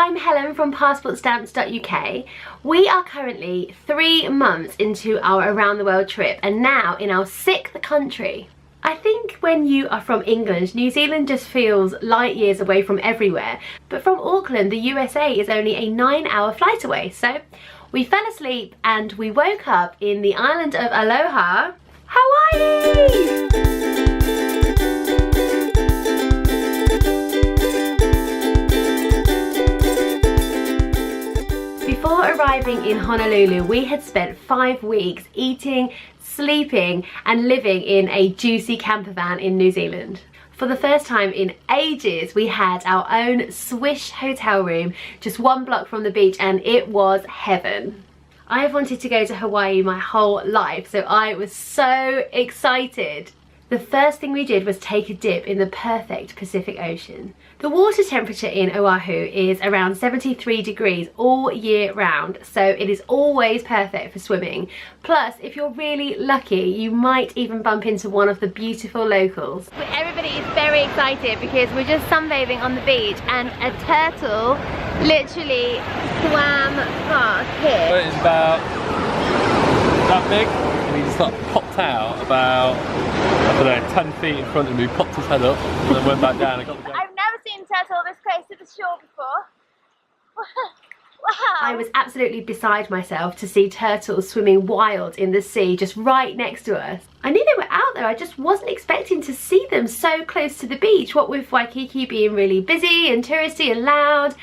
I'm Helen from passportstamps.uk. We are currently 3 months into our around the world trip and now in our 6th country. I think when you are from England, New Zealand just feels light years away from everywhere, but from Auckland, the USA is only a 9-hour flight away. So we fell asleep and we woke up in the island of Aloha, Hawaii! Before arriving in Honolulu, we had spent 5 weeks eating, sleeping and living in a juicy camper van in New Zealand. For the first time in ages, we had our own swish hotel room just 1 block from the beach and it was heaven. I have wanted to go to Hawaii my whole life, so I was so excited. The first thing we did was take a dip in the perfect Pacific Ocean. The water temperature in Oahu is around 73 degrees all year round, so it is always perfect for swimming. Plus, if you're really lucky, you might even bump into one of the beautiful locals. Everybody is very excited because we're just sunbathing on the beach and a turtle literally swam past here. It's about that big, and he just like popped out about, I don't know, 10 feet in front of me, popped his head up, and then went back down. I've never seen a turtle this close to the shore before. Wow. I was absolutely beside myself to see turtles swimming wild in the sea just right next to us. I knew they were out there, I just wasn't expecting to see them so close to the beach, what with Waikiki being really busy and touristy and loud.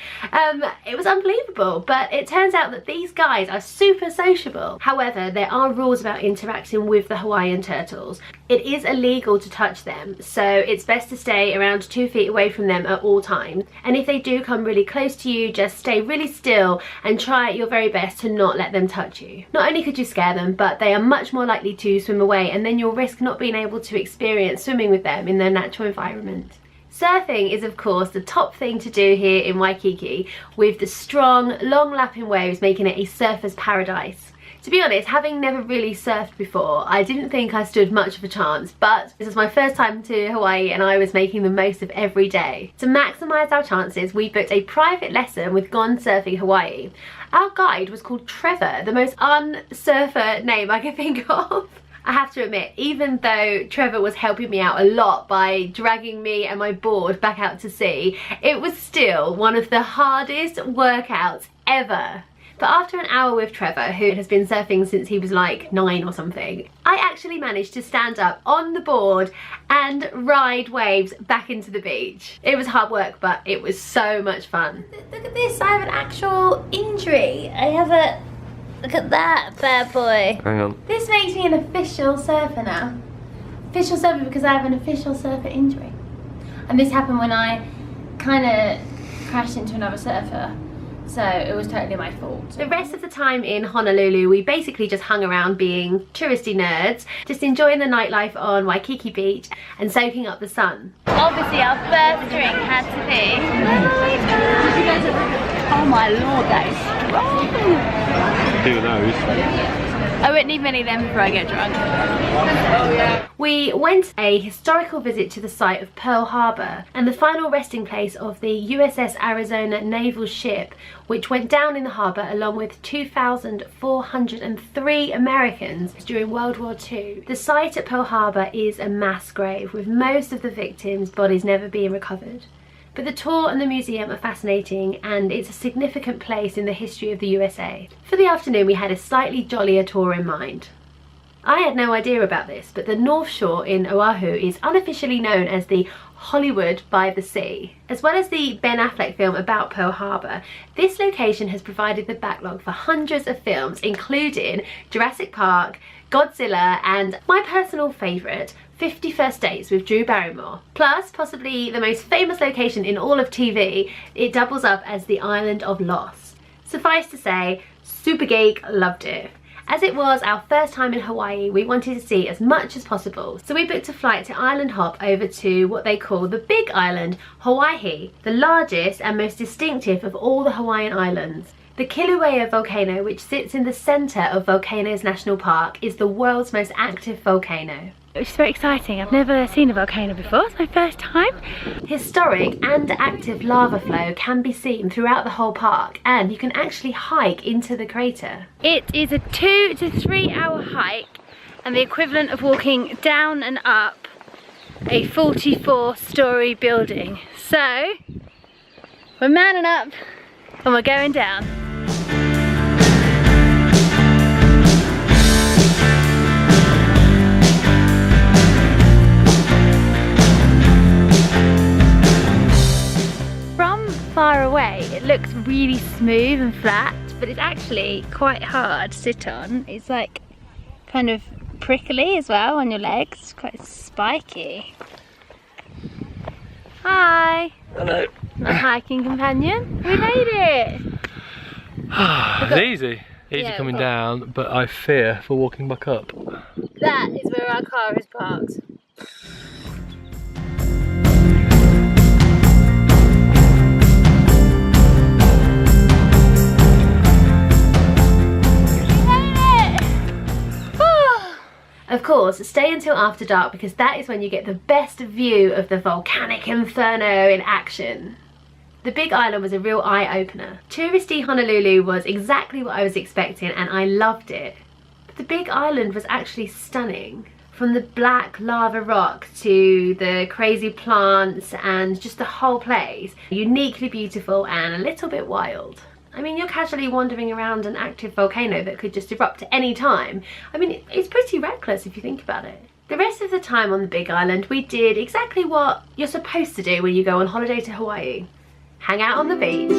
It was unbelievable, but it turns out that these guys are super sociable. However, there are rules about interacting with the Hawaiian turtles. It is illegal to touch them, so it's best to stay around 2 feet away from them at all times. And if they do come really close to you, just stay really still and try your very best to not let them touch you. Not only could you scare them, but they are much more likely to swim away, and then you'll risk not being able to experience swimming with them in their natural environment. Surfing is of course the top thing to do here in Waikiki, with the strong, long lapping waves making it a surfer's paradise. To be honest, having never really surfed before, I didn't think I stood much of a chance, but this was my first time to Hawaii and I was making the most of every day. To maximise our chances, we booked a private lesson with Gone Surfing Hawaii. Our guide was called Trevor, the most un-surfer name I could think of. I have to admit, even though Trevor was helping me out a lot by dragging me and my board back out to sea, it was still one of the hardest workouts ever. But after an hour with Trevor, who has been surfing since he was like 9 or something, I actually managed to stand up on the board and ride waves back into the beach. It was hard work, but it was so much fun. Look at this, I have an actual injury. I have a... Look at that bad boy. Hang on. This makes me an official surfer now. Official surfer because I have an official surfer injury. And this happened when I kind of crashed into another surfer. So it was totally my fault. The rest of the time in Honolulu, we basically just hung around being touristy nerds, just enjoying the nightlife on Waikiki Beach and soaking up the sun. Obviously our first drink had to be... Oh my lord, that is strong. Do those. I wouldn't need many of them before I get drunk. We went a historical visit to the site of Pearl Harbor and the final resting place of the USS Arizona naval ship, which went down in the harbor along with 2,403 Americans during World War II. The site at Pearl Harbor is a mass grave, with most of the victims' bodies never being recovered. But the tour and the museum are fascinating and it's a significant place in the history of the USA. For the afternoon we had a slightly jollier tour in mind. I had no idea about this, but the North Shore in Oahu is unofficially known as the Hollywood by the Sea. As well as the Ben Affleck film about Pearl Harbor, this location has provided the backlog for hundreds of films, including Jurassic Park, Godzilla, and my personal favourite, 50 First Dates with Drew Barrymore. Plus, possibly the most famous location in all of TV, it doubles up as the Island of Lost. Suffice to say, super geek, loved it. As it was our first time in Hawaii, we wanted to see as much as possible. So we booked a flight to island hop over to what they call the Big Island, Hawaii, the largest and most distinctive of all the Hawaiian islands. The Kilauea volcano, which sits in the centre of Volcanoes National Park, is the world's most active volcano. which is very exciting. I've never seen a volcano before, it's my first time. Historic and active lava flow can be seen throughout the whole park, and you can actually hike into the crater. It is a 2 to 3 hour hike and the equivalent of walking down and up a 44-storey building. So we're manning up and we're going down. From far away it looks really smooth and flat, but it's actually quite hard to sit on. It's like kind of prickly as well on your legs, it's quite spiky. Hi! Hello. My hiking companion. We made it! It's easy. Easy Yeah, coming we've down, but I fear for walking back up. That is where our car is parked. Of course, stay until after dark because that is when you get the best view of the volcanic inferno in action. The Big Island was a real eye-opener. Touristy Honolulu was exactly what I was expecting and I loved it. But the Big Island was actually stunning. From the black lava rock to the crazy plants and just the whole place. Uniquely beautiful and a little bit wild. I mean, you're casually wandering around an active volcano that could just erupt at any time. I mean, it's pretty reckless if you think about it. The rest of the time on the Big Island, we did exactly what you're supposed to do when you go on holiday to Hawaii. Hang out on the beach.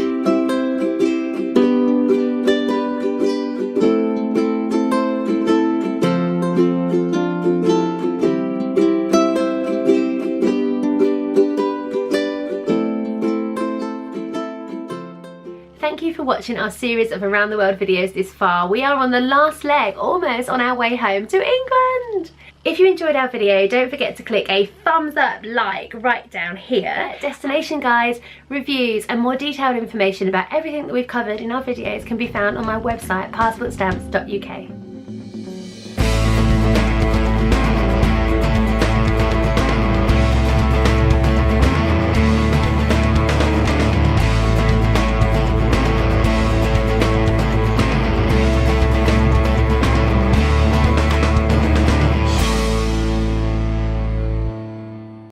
Thank you for watching our series of around the world videos this far. We are on the last leg, almost on our way home to England. If you enjoyed our video, don't forget to click a thumbs up like right down here. Destination guides, reviews and more detailed information about everything that we've covered in our videos can be found on my website passportstamps.uk.